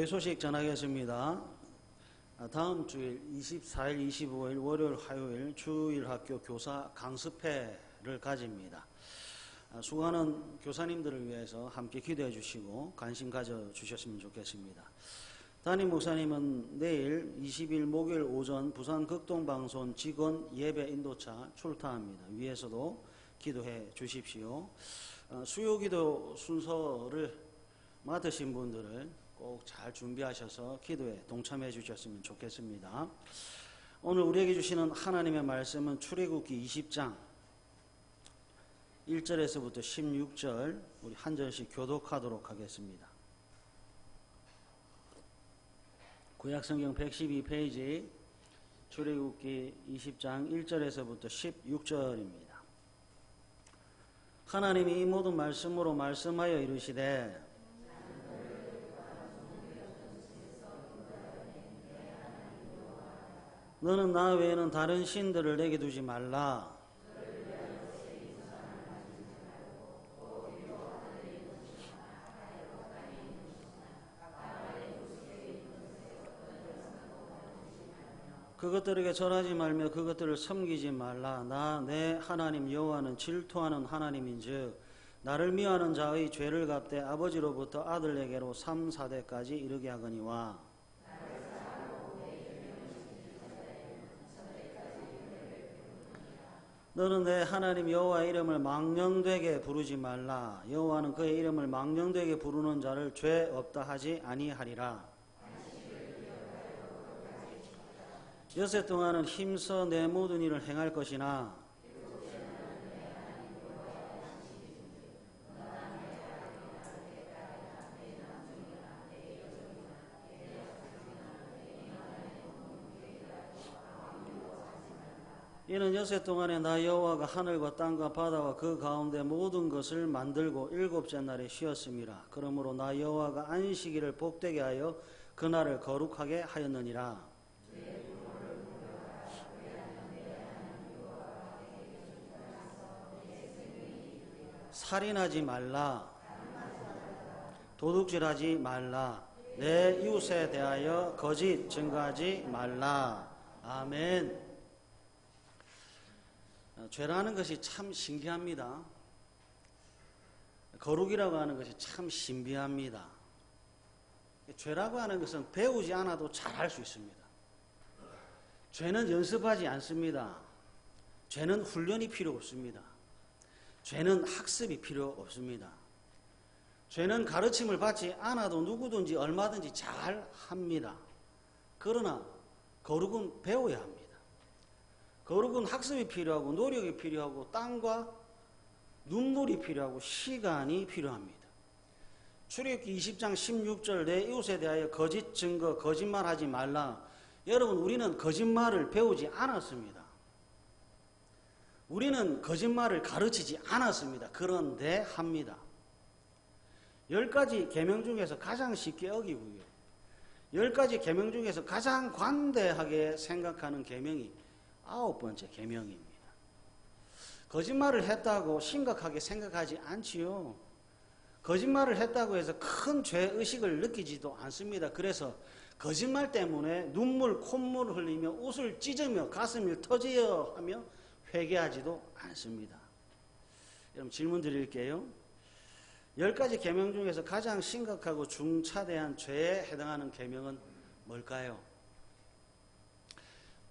교회 소식 전하겠습니다. 다음 주일 24일, 25일 월요일, 화요일 주일학교 교사 강습회를 가집니다. 수고하는 교사님들을 위해서 함께 기도해 주시고 관심 가져 주셨으면 좋겠습니다. 담임 목사님은 내일 20일 목요일 오전 부산 극동방송 직원 예배 인도차 출타합니다. 위에서도 기도해 주십시오. 수요기도 순서를 맡으신 분들을 꼭 잘 준비하셔서 기도에 동참해 주셨으면 좋겠습니다. 오늘 우리에게 주시는 하나님의 말씀은 출애굽기 20장 1절에서부터 16절 우리 한 절씩 교독하도록 하겠습니다. 구약성경 112페이지 출애굽기 20장 1절에서부터 16절입니다. 하나님이 이 모든 말씀으로 말씀하여 이르시되 너는 나 외에는 다른 신들을 내게 두지 말라. 그것들에게 절하지 말며 그것들을 섬기지 말라. 나 내 하나님 여호와는 질투하는 하나님인즉 나를 미워하는 자의 죄를 갚되 아버지로부터 아들에게로 3, 4대까지 이르게 하거니와 너는 내 하나님 여호와의 이름을 망령되게 부르지 말라. 여호와는 그의 이름을 망령되게 부르는 자를 죄 없다 하지 아니하리라. 여세 동안은 힘써 내 모든 일을 행할 것이나 이는 여세 동안에 나 여호와가 하늘과 땅과 바다와 그 가운데 모든 것을 만들고 일곱째 날에 쉬었음이라. 그러므로 나 여호와가 안식일을 복되게 하여 그날을 거룩하게 하였느니라. 살인하지 말라. 도둑질하지 말라. 내 이웃에 대하여 거짓 증거하지 말라. 아멘. 죄라는 것이 참 신기합니다. 거룩이라고 하는 것이 참 신비합니다. 죄라고 하는 것은 배우지 않아도 잘할 수 있습니다. 죄는 연습하지 않습니다. 죄는 훈련이 필요 없습니다. 죄는 학습이 필요 없습니다. 죄는 가르침을 받지 않아도 누구든지 얼마든지 잘합니다. 그러나 거룩은 배워야 합니다. 거룩은 학습이 필요하고 노력이 필요하고 땀과 눈물이 필요하고 시간이 필요합니다. 출애굽기 20장 16절 내 이웃에 대하여 거짓 증거 거짓말하지 말라. 여러분, 우리는 거짓말을 배우지 않았습니다. 우리는 거짓말을 가르치지 않았습니다. 그런데 합니다. 10가지 계명 중에서 가장 쉽게 어기고요. 10가지 계명 중에서 가장 관대하게 생각하는 계명이 9번째 계명입니다. 거짓말을 했다고 심각하게 생각하지 않지요. 거짓말을 했다고 해서 큰 죄의식을 느끼지도 않습니다. 그래서 거짓말 때문에 눈물, 콧물을 흘리며 옷을 찢으며 가슴이 터지어 하며 회개하지도 않습니다. 여러분, 질문 드릴게요. 10가지 계명 중에서 가장 심각하고 중차대한 죄에 해당하는 계명은 뭘까요?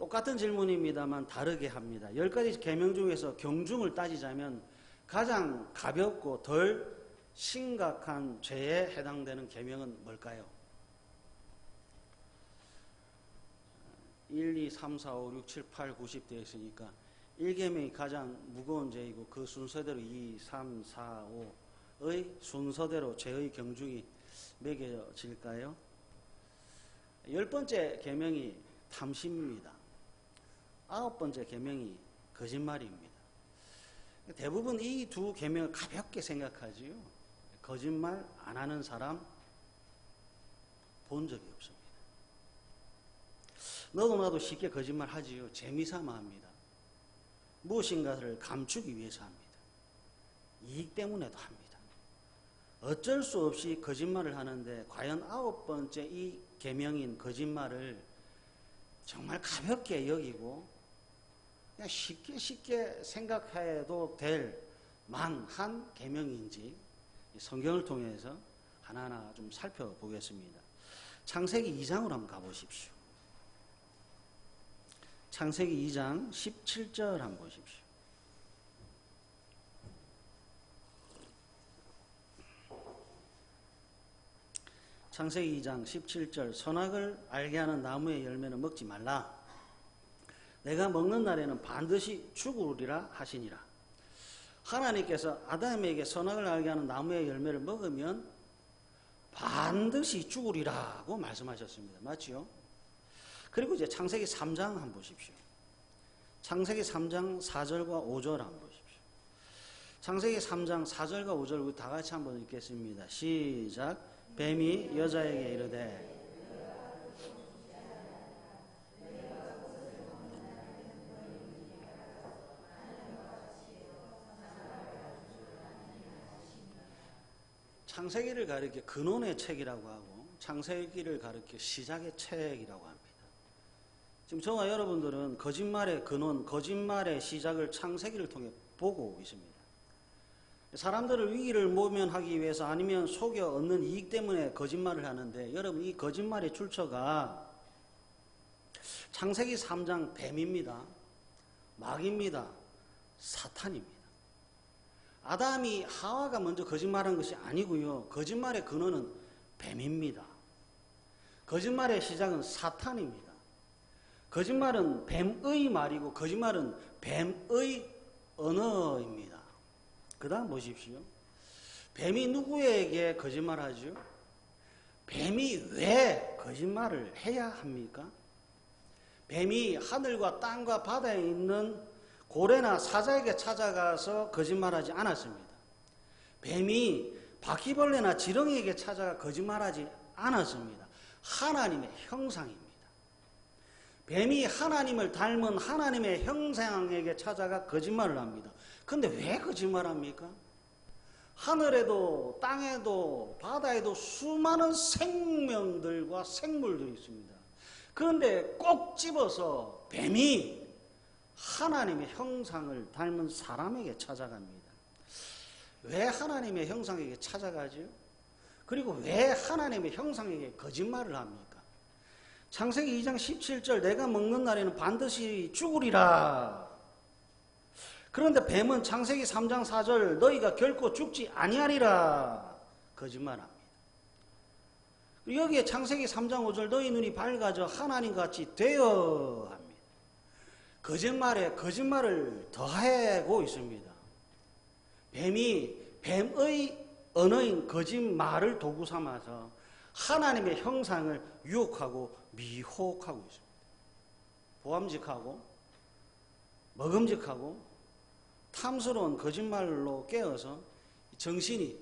똑같은 질문입니다만 다르게 합니다. 10가지 계명 중에서 경중을 따지자면 가장 가볍고 덜 심각한 죄에 해당되는 계명은 뭘까요? 1, 2, 3, 4, 5, 6, 7, 8, 90 되어 있으니까 1계명이 가장 무거운 죄이고 그 순서대로 2, 3, 4, 5의 순서대로 죄의 경중이 매겨질까요? 10번째 계명이 탐심입니다. 9번째 계명이 거짓말입니다. 대부분 이 두 계명을 가볍게 생각하지요. 거짓말 안 하는 사람 본 적이 없습니다. 너도 나도 쉽게 거짓말 하지요. 재미삼아 합니다. 무엇인가를 감추기 위해서 합니다. 이익 때문에도 합니다. 어쩔 수 없이 거짓말을 하는데 과연 9번째 이 계명인 거짓말을 정말 가볍게 여기고 그냥 쉽게 생각해도 될 만한 계명인지 성경을 통해서 하나하나 좀 살펴보겠습니다. 창세기 2장으로 한번 가보십시오. 창세기 2장 17절 한번 보십시오. 창세기 2장 17절 선악을 알게 하는 나무의 열매는 먹지 말라. 내가 먹는 날에는 반드시 죽으리라 하시니라. 하나님께서 아담에게 선악을 알게 하는 나무의 열매를 먹으면 반드시 죽으리라고 말씀하셨습니다. 맞죠? 그리고 이제 창세기 3장 한번 보십시오. 창세기 3장 4절과 5절 한번 보십시오. 창세기 3장 4절과 5절 우리 다 같이 한번 읽겠습니다. 시작. 뱀이 여자에게 이르되 창세기를 가리켜 근원의 책이라고 하고 창세기를 가리켜 시작의 책이라고 합니다. 지금 저와 여러분들은 거짓말의 근원, 거짓말의 시작을 창세기를 통해 보고 있습니다. 사람들을 위기를 모면하기 위해서 아니면 속여 얻는 이익 때문에 거짓말을 하는데 여러분 이 거짓말의 출처가 창세기 3장 뱀입니다. 마귀입니다. 사탄입니다. 아담이 하와가 먼저 거짓말한 것이 아니고요. 거짓말의 근원은 뱀입니다. 거짓말의 시작은 사탄입니다. 거짓말은 뱀의 말이고 거짓말은 뱀의 언어입니다. 그 다음 보십시오. 뱀이 누구에게 거짓말하죠? 뱀이 왜 거짓말을 해야 합니까? 뱀이 하늘과 땅과 바다에 있는 고래나 사자에게 찾아가서 거짓말하지 않았습니다. 뱀이 바퀴벌레나 지렁이에게 찾아가 거짓말하지 않았습니다. 하나님의 형상입니다. 뱀이 하나님을 닮은 하나님의 형상에게 찾아가 거짓말을 합니다. 그런데 왜 거짓말합니까? 하늘에도 땅에도 바다에도 수많은 생명들과 생물들이 있습니다. 그런데 꼭 집어서 뱀이 하나님의 형상을 닮은 사람에게 찾아갑니다. 왜 하나님의 형상에게 찾아가죠? 그리고 왜 하나님의 형상에게 거짓말을 합니까? 창세기 2장 17절 내가 먹는 날에는 반드시 죽으리라. 그런데 뱀은 창세기 3장 4절 너희가 결코 죽지 아니하리라 거짓말합니다. 여기에 창세기 3장 5절 너희 눈이 밝아져 하나님같이 되어 합니다. 거짓말에 거짓말을 더하고 있습니다. 뱀이 뱀의 언어인 거짓말을 도구 삼아서 하나님의 형상을 유혹하고 미혹하고 있습니다. 보암직하고 먹음직하고 탐스러운 거짓말로 깨어서 정신이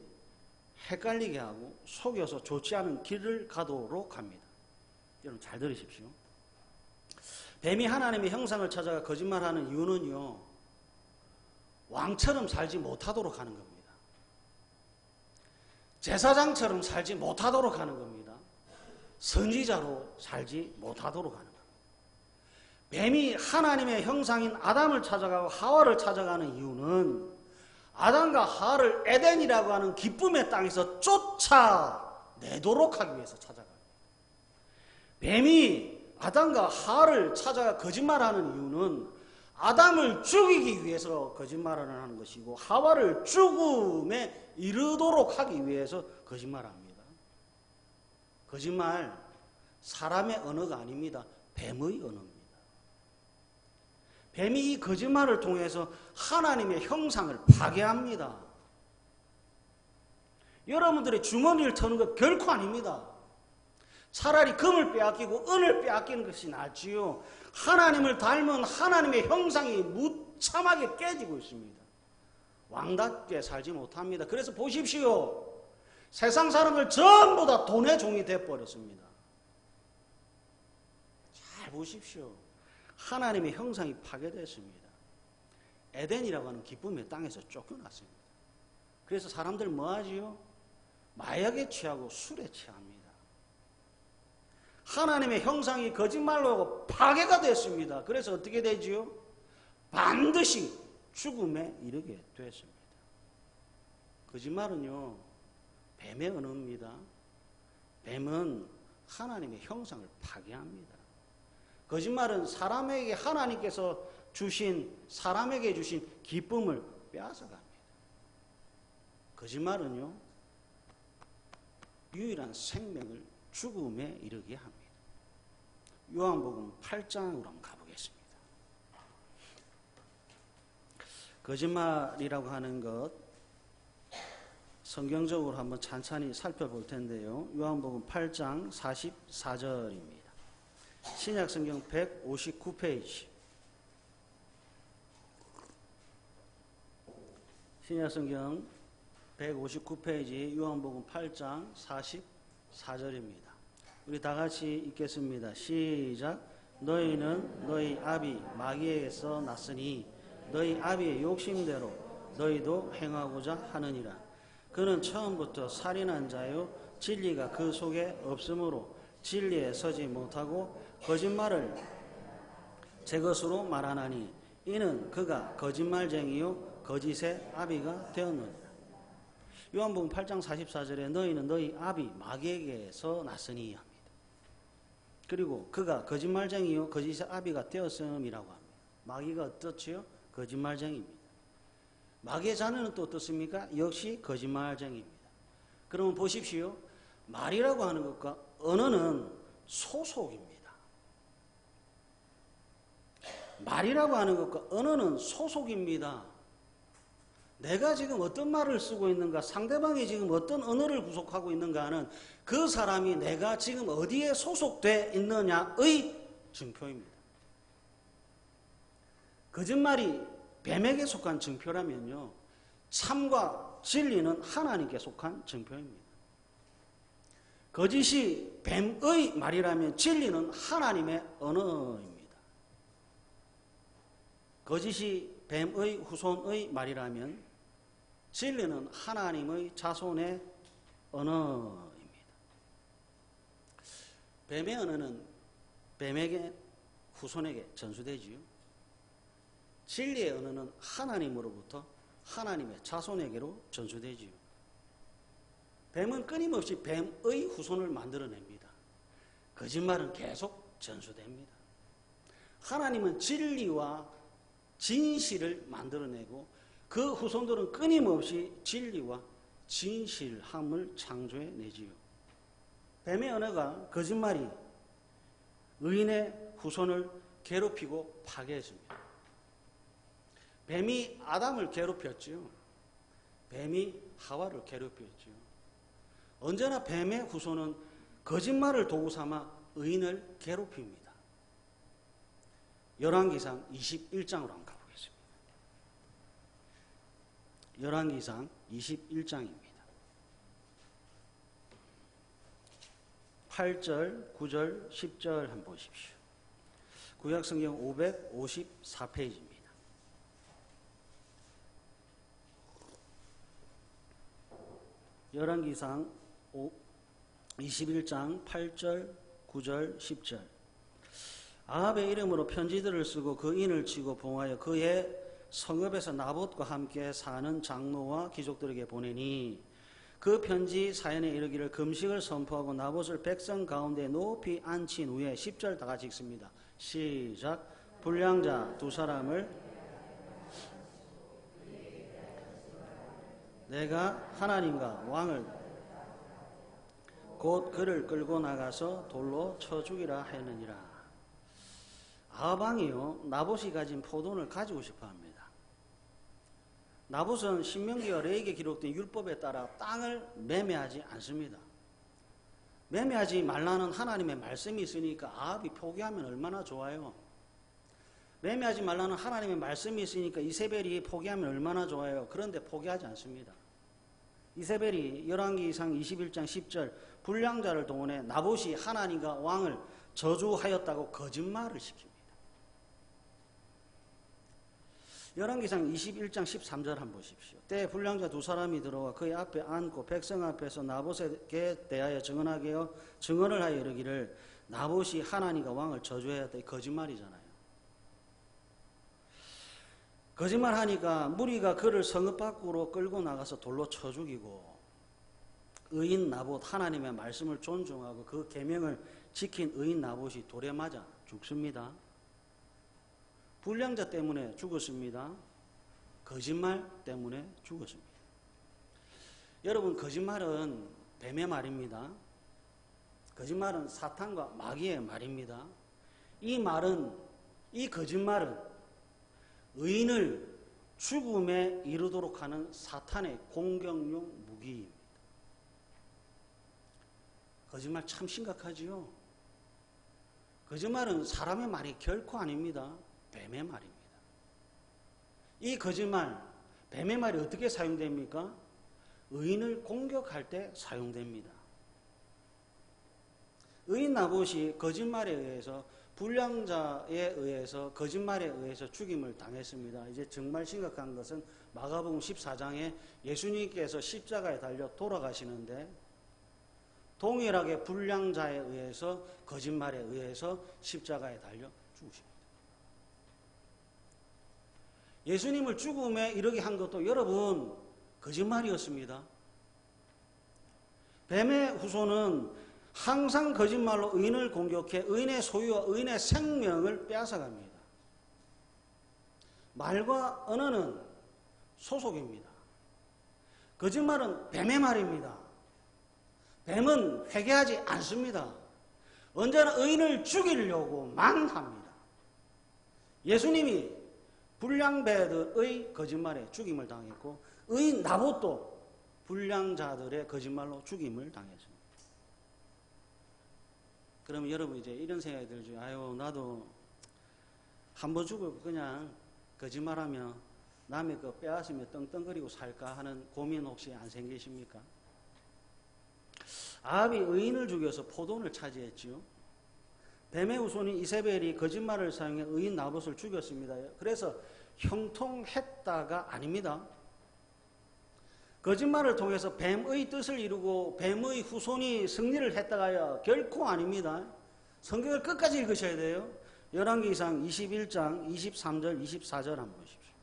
헷갈리게 하고 속여서 좋지 않은 길을 가도록 합니다. 여러분 잘 들으십시오. 뱀이 하나님의 형상을 찾아가 거짓말하는 이유는요, 왕처럼 살지 못하도록 하는 겁니다. 제사장처럼 살지 못하도록 하는 겁니다. 선지자로 살지 못하도록 하는 겁니다. 뱀이 하나님의 형상인 아담을 찾아가고 하와를 찾아가는 이유는 아담과 하와를 에덴이라고 하는 기쁨의 땅에서 쫓아내도록 하기 위해서 찾아갑니다. 뱀이 아담과 하와를 찾아가 거짓말하는 이유는 아담을 죽이기 위해서 거짓말을 하는 것이고 하와를 죽음에 이르도록 하기 위해서 거짓말합니다. 거짓말 사람의 언어가 아닙니다. 뱀의 언어입니다. 뱀이 이 거짓말을 통해서 하나님의 형상을 파괴합니다. 여러분들의 주머니를 터는 것 결코 아닙니다. 차라리 금을 빼앗기고 은을 빼앗기는 것이 낫지요. 하나님을 닮은 하나님의 형상이 무참하게 깨지고 있습니다. 왕답게 살지 못합니다. 그래서 보십시오. 세상 사람들 전부 다 돈의 종이 되어버렸습니다. 잘 보십시오. 하나님의 형상이 파괴됐습니다. 에덴이라고 하는 기쁨의 땅에서 쫓겨났습니다. 그래서 사람들 뭐 하지요? 마약에 취하고 술에 취합니다. 하나님의 형상이 거짓말로 파괴가 됐습니다. 그래서 어떻게 되지요? 반드시 죽음에 이르게 됐습니다. 거짓말은요, 뱀의 언어입니다. 뱀은 하나님의 형상을 파괴합니다. 거짓말은 사람에게 하나님께서 사람에게 주신 기쁨을 빼앗아갑니다. 거짓말은요, 유일한 생명을 죽음에 이르게 합니다. 요한복음 8장으로 한번 가보겠습니다. 거짓말이라고 하는 것 성경적으로 한번 찬찬히 살펴볼 텐데요. 요한복음 8장 44절입니다. 신약성경 159페이지. 신약성경 159페이지 요한복음 8장 44절입니다. 우리 다 같이 읽겠습니다. 시작. 너희는 너희 아비 마귀에게서 났으니 너희 아비의 욕심대로 너희도 행하고자 하느니라. 그는 처음부터 살인한 자요 진리가 그 속에 없으므로 진리에 서지 못하고 거짓말을 제 것으로 말하나니 이는 그가 거짓말쟁이요 거짓의 아비가 되었느니라. 요한복음 8장 44절에 너희는 너희 아비 마귀에게서 났으니 합니다. 그리고 그가 거짓말쟁이요 거짓의 아비가 되었음이라고 합니다. 마귀가 어떻지요? 거짓말쟁이입니다. 마귀의 자녀는 또 어떻습니까? 역시 거짓말쟁이입니다. 그러면 보십시오. 말이라고 하는 것과 언어는 소속입니다. 말이라고 하는 것과 언어는 소속입니다. 내가 지금 어떤 말을 쓰고 있는가, 상대방이 지금 어떤 언어를 구속하고 있는가는 그 사람이 내가 지금 어디에 소속되어 있느냐의 증표입니다. 거짓말이 뱀에게 속한 증표라면요, 참과 진리는 하나님께 속한 증표입니다. 거짓이 뱀의 말이라면 진리는 하나님의 언어입니다. 거짓이 뱀의 후손의 말이라면 진리는 하나님의 자손의 언어입니다. 뱀의 언어는 뱀에게 후손에게 전수되지요. 진리의 언어는 하나님으로부터 하나님의 자손에게로 전수되지요. 뱀은 끊임없이 뱀의 후손을 만들어냅니다. 거짓말은 계속 전수됩니다. 하나님은 진리와 진실을 만들어내고 그 후손들은 끊임없이 진리와 진실함을 창조해내지요. 뱀의 언어가 거짓말이 의인의 후손을 괴롭히고 파괴했습니다. 뱀이 아담을 괴롭혔지요. 뱀이 하와를 괴롭혔지요. 언제나 뱀의 후손은 거짓말을 도구 삼아 의인을 괴롭힙니다. 열왕기상 21장으로 한번 가보겠습니다. 열왕기상 21장입니다. 8절, 9절, 10절 한번 보십시오. 구약성경 554페이지입니다. 열왕기상 21장 8절, 9절, 10절. 아합의 이름으로 편지들을 쓰고 그 인을 치고 봉하여 그의 성읍에서 나봇과 함께 사는 장로와 귀족들에게 보내니 그 편지 사연에 이르기를 금식을 선포하고 나봇을 백성 가운데 높이 앉힌 후에 10절 다 같이 읽습니다. 시작. 불량자 두 사람을 내가 하나님과 왕을 곧 그를 끌고 나가서 돌로 쳐 죽이라 했느니라. 아합 왕이요 나봇이 가진 포도원을 가지고 싶어 합니다. 나봇은 신명기와 레위기에 기록된 율법에 따라 땅을 매매하지 않습니다. 매매하지 말라는 하나님의 말씀이 있으니까 아합이 포기하면 얼마나 좋아요. 매매하지 말라는 하나님의 말씀이 있으니까 이세벨이 포기하면 얼마나 좋아요. 그런데 포기하지 않습니다. 이세벨이 열왕기상 21장 10절 불량자를 동원해 나봇이 하나님과 왕을 저주하였다고 거짓말을 시킵니다. 열왕기상 21장 13절 한번 보십시오. 때에 불량자 두 사람이 들어와 그의 앞에 앉고 백성 앞에서 나봇에게 대하여 증언을 하여 이르기를 나봇이 하나님과 왕을 저주해야 했다. 거짓말이잖아요. 거짓말하니까 무리가 그를 성읍 밖으로 끌고 나가서 돌로 쳐 죽이고 의인 나봇 하나님의 말씀을 존중하고 그 계명을 지킨 의인 나봇이 돌에 맞아 죽습니다. 불량자 때문에 죽었습니다. 거짓말 때문에 죽었습니다. 여러분, 거짓말은 뱀의 말입니다. 거짓말은 사탄과 마귀의 말입니다. 이 거짓말은 의인을 죽음에 이르도록 하는 사탄의 공격용 무기입니다. 거짓말 참 심각하지요. 거짓말은 사람의 말이 결코 아닙니다. 뱀의 말입니다. 이 거짓말, 뱀의 말이 어떻게 사용됩니까? 의인을 공격할 때 사용됩니다. 의인 나봇이 거짓말에 의해서 불량자에 의해서 거짓말에 의해서 죽임을 당했습니다. 이제 정말 심각한 것은 마가복음 14장에 예수님께서 십자가에 달려 돌아가시는데 동일하게 불량자에 의해서 거짓말에 의해서 십자가에 달려 죽으십니다. 예수님을 죽음에 이르게 한 것도 여러분 거짓말이었습니다. 뱀의 후손은 항상 거짓말로 의인을 공격해 의인의 소유와 의인의 생명을 빼앗아갑니다. 말과 언어는 소속입니다. 거짓말은 뱀의 말입니다. 뱀은 회개하지 않습니다. 언제나 의인을 죽이려고만 합니다. 예수님이 불량배들의 거짓말에 죽임을 당했고 의인 나봇도 불량자들의 거짓말로 죽임을 당했습니다. 그러면 여러분 이제 이런 생각이 들죠. 아유, 나도 한 번 죽고 그냥 거짓말하며 남의 거 빼앗으며 떵떵거리고 살까 하는 고민 혹시 안 생기십니까? 아합이 의인을 죽여서 포도원을 차지했지요. 뱀의 후손인 이세벨이 거짓말을 사용해 의인 나봇을 죽였습니다. 그래서 형통했다가 아닙니다. 거짓말을 통해서 뱀의 뜻을 이루고 뱀의 후손이 승리를 했다가야 결코 아닙니다. 성경을 끝까지 읽으셔야 돼요. 열왕기상 21장 23절 24절 한번 보십시오.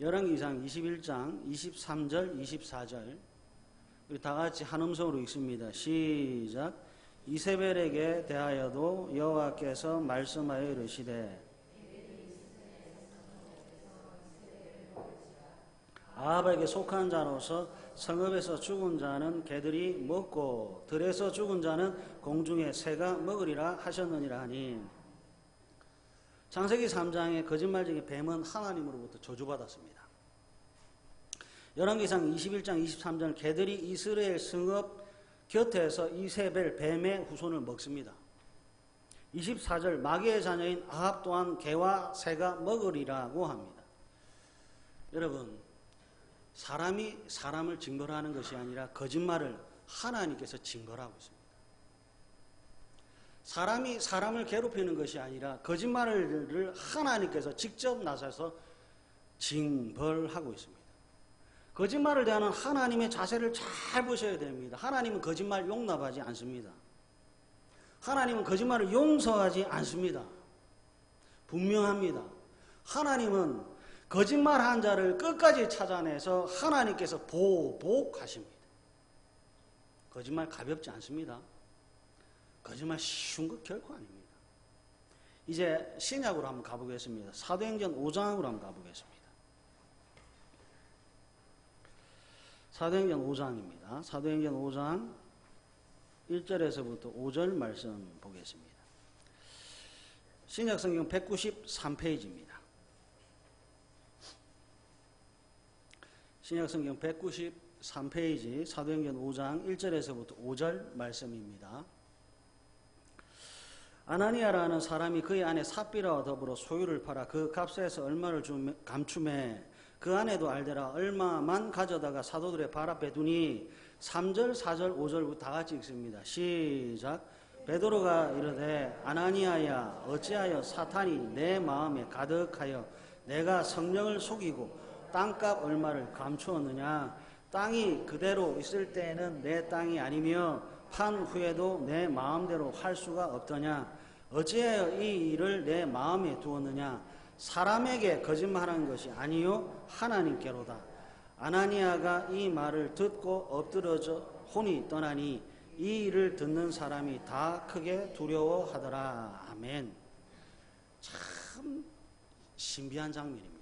열왕기상 21장 23절 24절 우리 다 같이 한 음성으로 읽습니다. 시작. 이세벨에게 대하여도 여호와께서 말씀하여 이르시되 아합에게 속한 자로서 성읍에서 죽은 자는 개들이 먹고 들에서 죽은 자는 공중의 새가 먹으리라 하셨느니라 하니 창세기 3장의 거짓말쟁이 뱀은 하나님으로부터 저주받았습니다. 열왕기상 21장 23절 개들이 이스라엘 성읍 곁에서 이세벨 뱀의 후손을 먹습니다. 24절 마귀의 자녀인 아합 또한 개와 새가 먹으리라고 합니다. 여러분, 사람이 사람을 징벌하는 것이 아니라 거짓말을 하나님께서 징벌하고 있습니다. 사람이 사람을 괴롭히는 것이 아니라 거짓말을 하나님께서 직접 나서서 징벌하고 있습니다. 거짓말을 대하는 하나님의 자세를 잘 보셔야 됩니다. 하나님은 거짓말 용납하지 않습니다. 하나님은 거짓말을 용서하지 않습니다. 분명합니다. 하나님은 거짓말한 자를 끝까지 찾아내서 하나님께서 보복하십니다. 거짓말 가볍지 않습니다. 거짓말 쉬운 것 결코 아닙니다. 이제 신약으로 한번 가보겠습니다. 사도행전 5장으로 한번 가보겠습니다. 사도행전 5장입니다. 사도행전 5장 1절에서부터 5절 말씀 보겠습니다. 신약성경 193페이지입니다. 신약성경 193페이지 사도행전 5장 1절에서부터 5절 말씀입니다. 아나니아라는 사람이 그의 아내 삽비라와 더불어 소유를 팔아 그 값에서 얼마를 감춤해 그 아내도 알되라 얼마만 가져다가 사도들의 발 앞에 두니 3절 4절 5절부터 다 같이 읽습니다. 시작. 베드로가 이르되 아나니아야 어찌하여 사탄이 내 마음에 가득하여 내가 성령을 속이고 땅값 얼마를 감추었느냐. 땅이 그대로 있을 때에는 내 땅이 아니며 판 후에도 내 마음대로 할 수가 없더냐. 어찌하여 이 일을 내 마음에 두었느냐. 사람에게 거짓말한 것이 아니요 하나님께로다. 아나니아가 이 말을 듣고 엎드러져 혼이 떠나니 이 일을 듣는 사람이 다 크게 두려워하더라. 아멘. 참 신비한 장면입니다.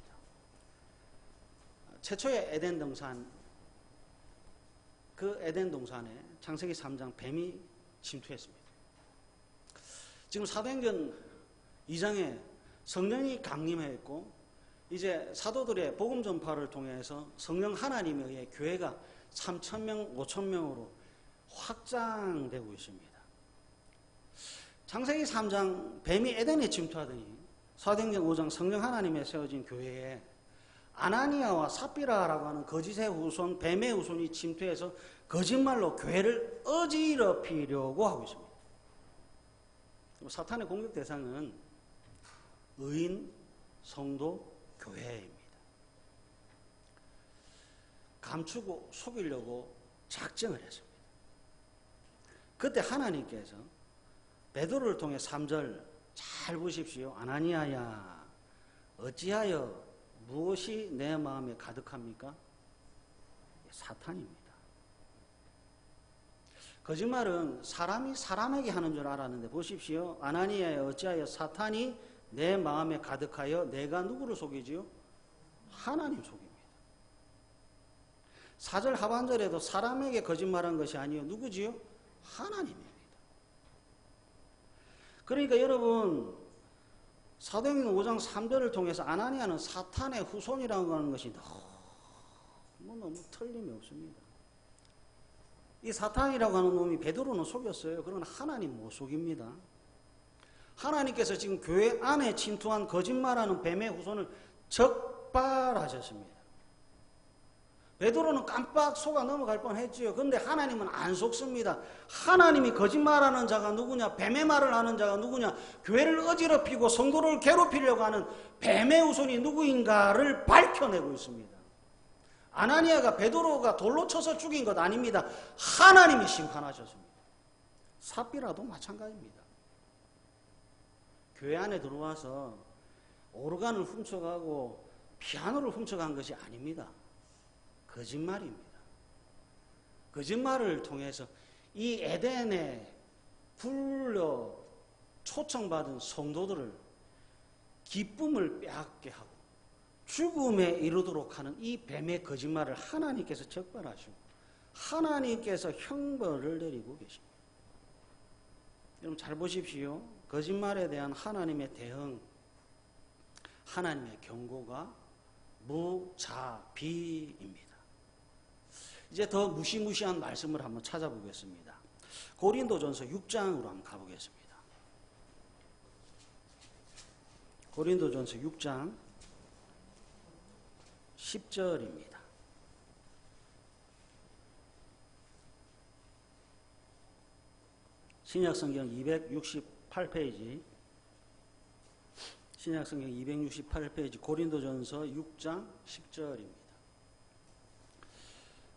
최초의 에덴 동산, 그 에덴 동산에 창세기 3장 뱀이 침투했습니다. 지금 사도행전 2장에 성령이 강림했고 이제 사도들의 복음 전파를 통해서 성령 하나님에 의해 교회가 3,000명, 5,000명으로 확장되고 있습니다. 창세기 3장 뱀이 에덴에 침투하더니 사도행전 5장 성령 하나님에 세워진 교회에 아나니아와 삽비라라고 하는 거짓의 후손, 뱀의 후손이 침투해서 거짓말로 교회를 어지럽히려고 하고 있습니다. 사탄의 공격 대상은 의인, 성도, 교회입니다. 감추고 속이려고 작정을 했습니다. 그때 하나님께서 베드로를 통해 3절 잘 보십시오. 아나니아야, 어찌하여 무엇이 내 마음에 가득합니까? 사탄입니다. 거짓말은 사람이 사람에게 하는 줄 알았는데 보십시오. 아나니아야, 어찌하여 사탄이 내 마음에 가득하여 내가 누구를 속이지요? 하나님 속입니다. 4절 하반절에도 사람에게 거짓말한 것이 아니요 누구지요? 하나님입니다. 그러니까 여러분 사도행전 5장 3절을 통해서 아나니아는 사탄의 후손이라고 하는 것이 너무 틀림이 없습니다. 이 사탄이라고 하는 놈이 베드로는 속였어요. 그러나 하나님 못 속입니다. 하나님께서 지금 교회 안에 침투한 거짓말하는 뱀의 후손을 적발하셨습니다. 베드로는 깜빡 속아 넘어갈 뻔했지요. 그런데 하나님은 안 속습니다. 하나님이 거짓말하는 자가 누구냐, 뱀의 말을 하는 자가 누구냐, 교회를 어지럽히고 성도를 괴롭히려고 하는 뱀의 후손이 누구인가를 밝혀내고 있습니다. 아나니아가 베드로가 돌로 쳐서 죽인 것 아닙니다. 하나님이 심판하셨습니다. 삽비라도 마찬가지입니다. 교회 안에 들어와서 오르간을 훔쳐가고 피아노를 훔쳐간 것이 아닙니다. 거짓말입니다. 거짓말을 통해서 이 에덴에 불러 초청받은 성도들을 기쁨을 빼앗게 하고 죽음에 이르도록 하는 이 뱀의 거짓말을 하나님께서 적발하시고 하나님께서 형벌을 내리고 계십니다. 여러분 잘 보십시오. 거짓말에 대한 하나님의 대응, 하나님의 경고가 무자비입니다. 이제 더 무시무시한 말씀을 한번 찾아보겠습니다. 고린도전서 6장으로 한번 가보겠습니다. 고린도전서 6장 10절입니다. 신약성경 268페이지 신약성경 268페이지 고린도전서 6장 10절입니다.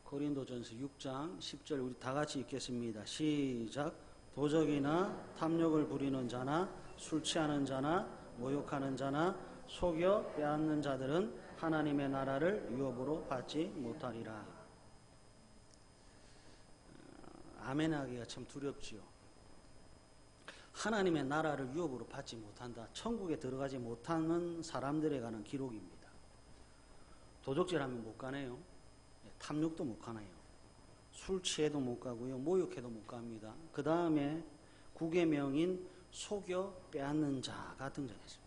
고린도전서 6장 10절 우리 다 같이 읽겠습니다. 시작. 도적이나 탐욕을 부리는 자나 술 취하는 자나 모욕하는 자나 속여 빼앗는 자들은 하나님의 나라를 유업으로 받지 못하리라. 아멘 하기가 참 두렵지요. 하나님의 나라를 유업으로 받지 못한다. 천국에 들어가지 못하는 사람들에 관한 기록입니다. 도적질하면 못 가네요. 탐욕도 못 가네요. 술 취해도 못 가고요. 모욕해도 못 갑니다. 그 다음에 구계명인 속여 빼앗는 자가 등장했습니다.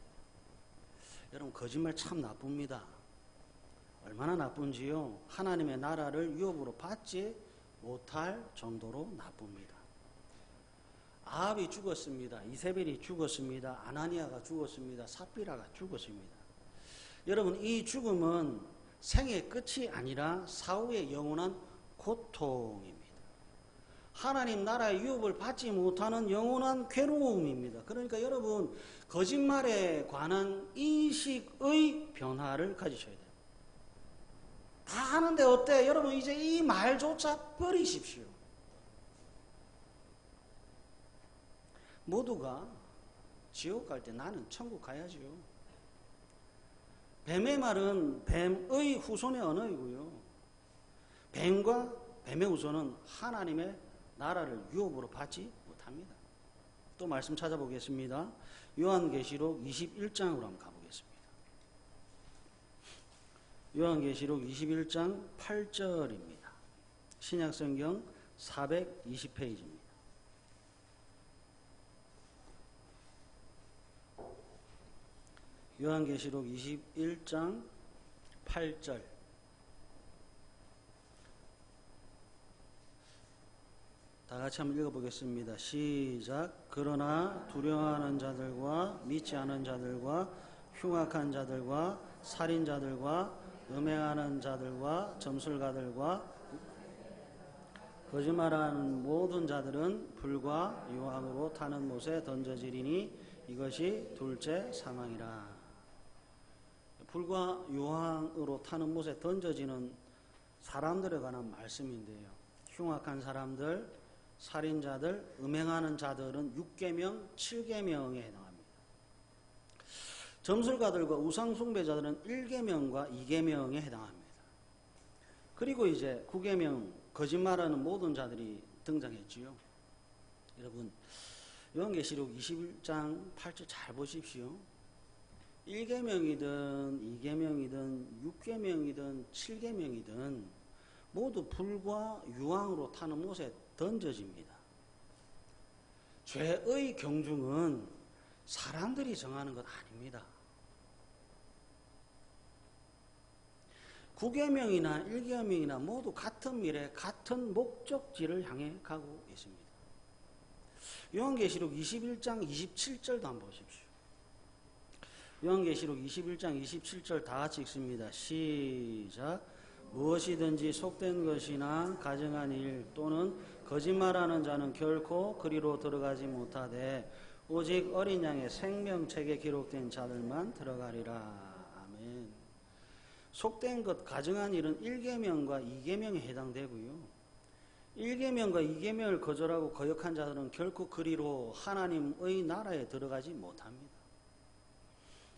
여러분 거짓말 참 나쁩니다. 얼마나 나쁜지요. 하나님의 나라를 유업으로 받지 못할 정도로 나쁩니다. 아합이 죽었습니다. 이세벨이 죽었습니다. 아나니아가 죽었습니다. 삽비라가 죽었습니다. 여러분 이 죽음은 생의 끝이 아니라 사후의 영원한 고통입니다. 하나님 나라의 유업을 받지 못하는 영원한 괴로움입니다. 그러니까 여러분 거짓말에 관한 인식의 변화를 가지셔야 돼요. 다 하는데 어때? 여러분 이제 이 말조차 버리십시오. 모두가 지옥 갈 때 나는 천국 가야지요. 뱀의 말은 뱀의 후손의 언어이고요. 뱀과 뱀의 후손은 하나님의 나라를 유업으로 받지 못합니다. 또 말씀 찾아보겠습니다. 요한계시록 21장으로 한번 가보겠습니다. 요한계시록 21장 8절입니다. 신약성경 420페이지입니다. 요한계시록 21장 8절. 다 같이 한번 읽어보겠습니다. 시작. 그러나 두려워하는 자들과 믿지 않은 자들과 흉악한 자들과 살인자들과 음행하는 자들과 점술가들과 거짓말하는 모든 자들은 불과 유황으로 타는 못에 던져지리니 이것이 둘째 사망이라. 불과 유황으로 타는 못에 던져지는 사람들에 관한 말씀인데요. 흉악한 사람들, 살인자들, 음행하는 자들은 6계명, 7계명에 해당합니다. 점술가들과 우상숭배자들은 1계명과 2계명에 해당합니다. 그리고 이제 9계명, 거짓말하는 모든 자들이 등장했지요. 여러분 요한계시록 21장 8절 잘 보십시오. 1계명이든 2계명이든 6계명이든 7계명이든 모두 불과 유황으로 타는 못에 던져집니다. 죄의 경중은 사람들이 정하는 것 아닙니다. 9계명이나 1계명이나 모두 같은 미래, 같은 목적지를 향해 가고 있습니다. 요한계시록 21장 27절도 한번 보십시오. 요한계시록 21장 27절 다 같이 읽습니다. 시작. 무엇이든지 속된 것이나 가증한 일 또는 거짓말하는 자는 결코 그리로 들어가지 못하되 오직 어린 양의 생명책에 기록된 자들만 들어가리라. 아멘. 속된 것, 가증한 일은 1계명과 2계명에 해당되고요. 1계명과 2계명을 거절하고 거역한 자들은 결코 그리로 하나님의 나라에 들어가지 못합니다.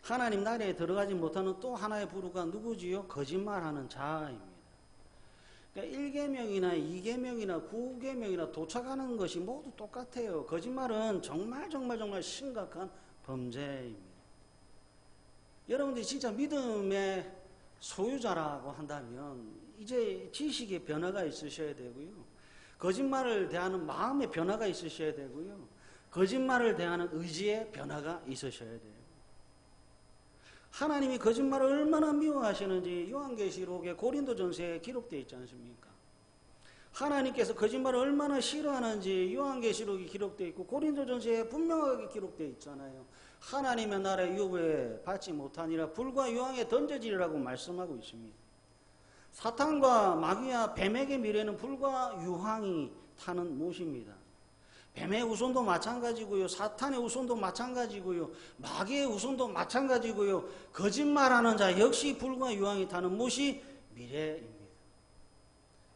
하나님 나라에 들어가지 못하는 또 하나의 부류가 누구지요? 거짓말하는 자입니다. 그러니까 1계명이나 2계명이나 9계명이나 도착하는 것이 모두 똑같아요. 거짓말은 정말 심각한 범죄입니다. 여러분들이 진짜 믿음의 소유자라고 한다면 이제 지식의 변화가 있으셔야 되고요. 거짓말을 대하는 마음의 변화가 있으셔야 되고요. 거짓말을 대하는 의지의 변화가 있으셔야 돼요. 하나님이 거짓말을 얼마나 미워하시는지 요한계시록의 고린도전서에 기록되어 있지 않습니까? 하나님께서 거짓말을 얼마나 싫어하는지 요한계시록이 기록되어 있고 고린도전서에 분명하게 기록되어 있잖아요. 하나님의 나라의 유업에 받지 못하니라 불과 유황에 던져지리라고 말씀하고 있습니다. 사탄과 마귀와 뱀에게 미래는 불과 유황이 타는 못입니다. 뱀의 후손도 마찬가지고요. 사탄의 후손도 마찬가지고요. 마귀의 후손도 마찬가지고요. 거짓말하는 자 역시 불과 유황이 타는 못이 미래입니다.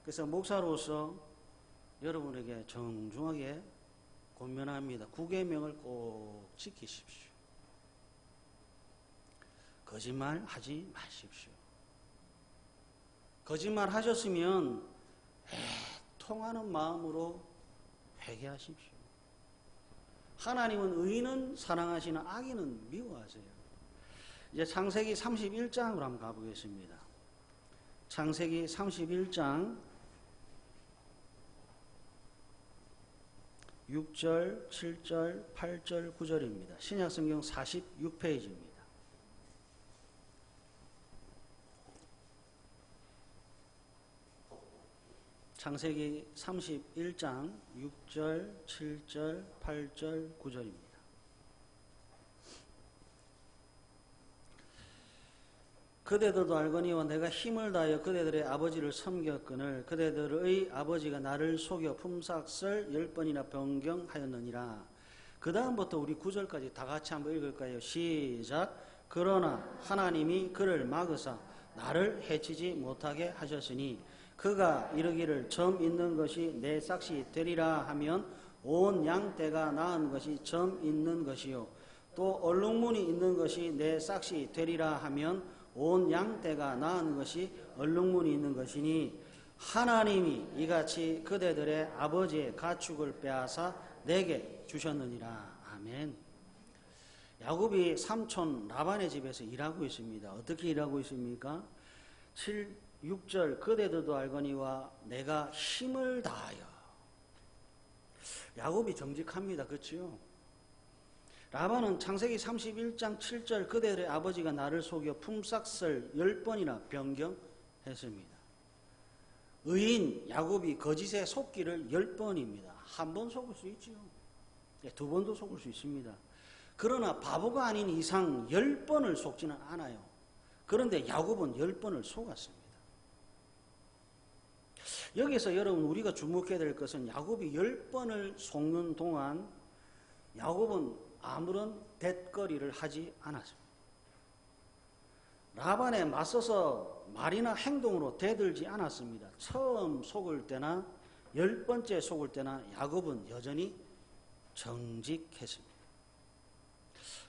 그래서 목사로서 여러분에게 정중하게 권면합니다. 9계명을 꼭 지키십시오. 거짓말 하지 마십시오. 거짓말 하셨으면 통하는 마음으로 회개하십시오. 하나님은 의인은 사랑하시나 악인은 미워하세요. 이제 창세기 31장으로 한번 가보겠습니다. 창세기 31장 6절, 7절, 8절, 9절입니다. 신약성경 46페이지입니다. 창세기 31장 6절, 7절, 8절, 9절입니다. 그대들도 알거니와 내가 힘을 다하여 그대들의 아버지를 섬겼거늘 그대들의 아버지가 나를 속여 품삯을 10번이나 변경하였느니라. 그 다음부터 우리 9절까지 다 같이 한번 읽을까요? 시작. 그러나 하나님이 그를 막으사 나를 해치지 못하게 하셨으니 그가 이르기를 점 있는 것이 내 삭시 되리라 하면 온 양떼가 낳은 것이 점 있는 것이요 또 얼룩무늬 있는 것이 내 삭시 되리라 하면 온 양떼가 낳은 것이 얼룩무늬 있는 것이니 하나님이 이같이 그대들의 아버지의 가축을 빼앗아 내게 주셨느니라. 아멘. 야곱이 삼촌 라반의 집에서 일하고 있습니다. 어떻게 일하고 있습니까? 6절 그대들도 알거니와 내가 힘을 다하여. 야곱이 정직합니다. 그렇죠? 라반은 창세기 31장 7절 그대들의 아버지가 나를 속여 품삯을 10번이나 변경했습니다. 의인 야곱이 거짓에 속기를 10번입니다. 한 번 속을 수 있죠. 두 번도 속을 수 있습니다. 그러나 바보가 아닌 이상 10번을 속지는 않아요. 그런데 야곱은 10번을 속았습니다. 여기서 여러분 우리가 주목해야 될 것은 야곱이 10번을 속는 동안 야곱은 아무런 대거리를 하지 않았습니다. 라반에 맞서서 말이나 행동으로 대들지 않았습니다. 처음 속을 때나 10번째 속을 때나 야곱은 여전히 정직했습니다.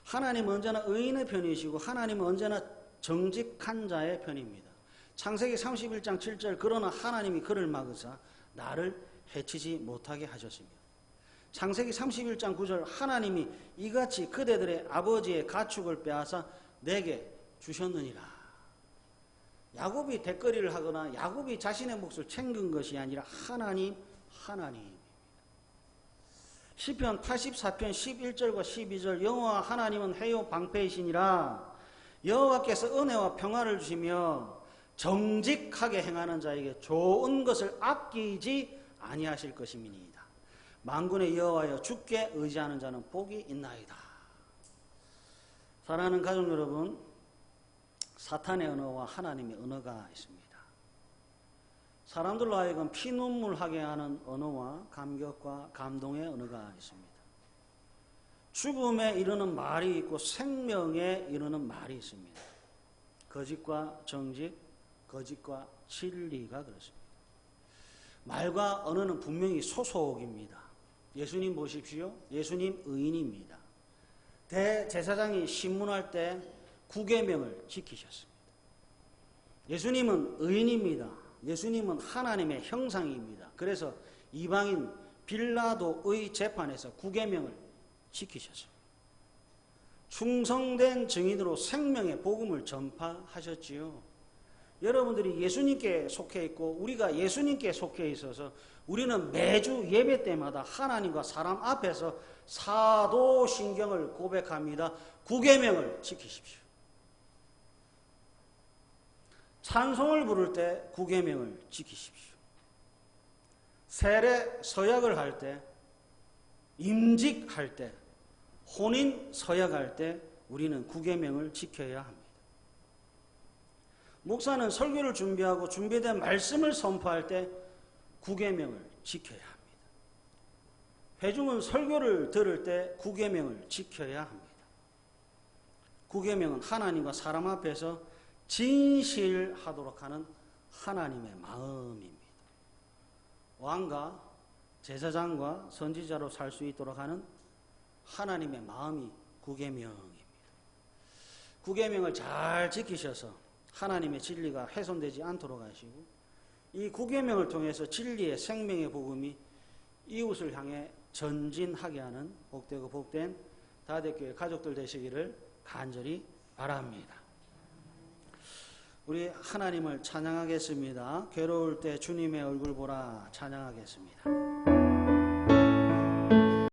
하나님은 언제나 의인의 편이시고 하나님은 언제나 정직한 자의 편입니다. 창세기 31장 7절 그러나 하나님이 그를 막으사 나를 해치지 못하게 하셨습니다. 창세기 31장 9절 하나님이 이같이 그대들의 아버지의 가축을 빼앗아 내게 주셨느니라. 야곱이 대거리를 하거나 야곱이 자신의 몫을 챙긴 것이 아니라 하나님. 시편 84편 11절과 12절 여호와 하나님은 해요 방패이시니라. 여호와께서 은혜와 평화를 주시며 정직하게 행하는 자에게 좋은 것을 아끼지 아니하실 것임이니이다. 만군의 여호와여 주께 의지하는 자는 복이 있나이다. 사랑하는 가족 여러분, 사탄의 언어와 하나님의 언어가 있습니다. 사람들로 하여금 피눈물하게 하는 언어와 감격과 감동의 언어가 있습니다. 죽음에 이르는 말이 있고 생명에 이르는 말이 있습니다. 거짓과 정직, 거짓과 진리가 그렇습니다. 말과 언어는 분명히 소속입니다. 예수님 보십시오. 예수님 의인입니다. 대제사장이 신문할 때 9계명을 지키셨습니다. 예수님은 의인입니다. 예수님은 하나님의 형상입니다. 그래서 이방인 빌라도의 재판에서 9계명을 지키셨습니다. 충성된 증인으로 생명의 복음을 전파하셨지요. 여러분들이 예수님께 속해 있고 우리가 예수님께 속해 있어서 우리는 매주 예배 때마다 하나님과 사람 앞에서 사도신경을 고백합니다. 9계명을 지키십시오. 찬송을 부를 때 9계명을 지키십시오. 세례 서약을 할 때, 임직할 때, 혼인 서약할 때 우리는 9계명을 지켜야 합니다. 목사는 설교를 준비하고 준비된 말씀을 선포할 때 9계명을 지켜야 합니다. 회중은 설교를 들을 때 9계명을 지켜야 합니다. 9계명은 하나님과 사람 앞에서 진실하도록 하는 하나님의 마음입니다. 왕과 제사장과 선지자로 살 수 있도록 하는 하나님의 마음이 9계명입니다. 9계명을 잘 지키셔서 하나님의 진리가 훼손되지 않도록 하시고 이 9계명을 통해서 진리의 생명의 복음이 이웃을 향해 전진하게 하는 복되고 복된 다대교회 가족들 되시기를 간절히 바랍니다. 우리 하나님을 찬양하겠습니다. 괴로울 때 주님의 얼굴 보라 찬양하겠습니다.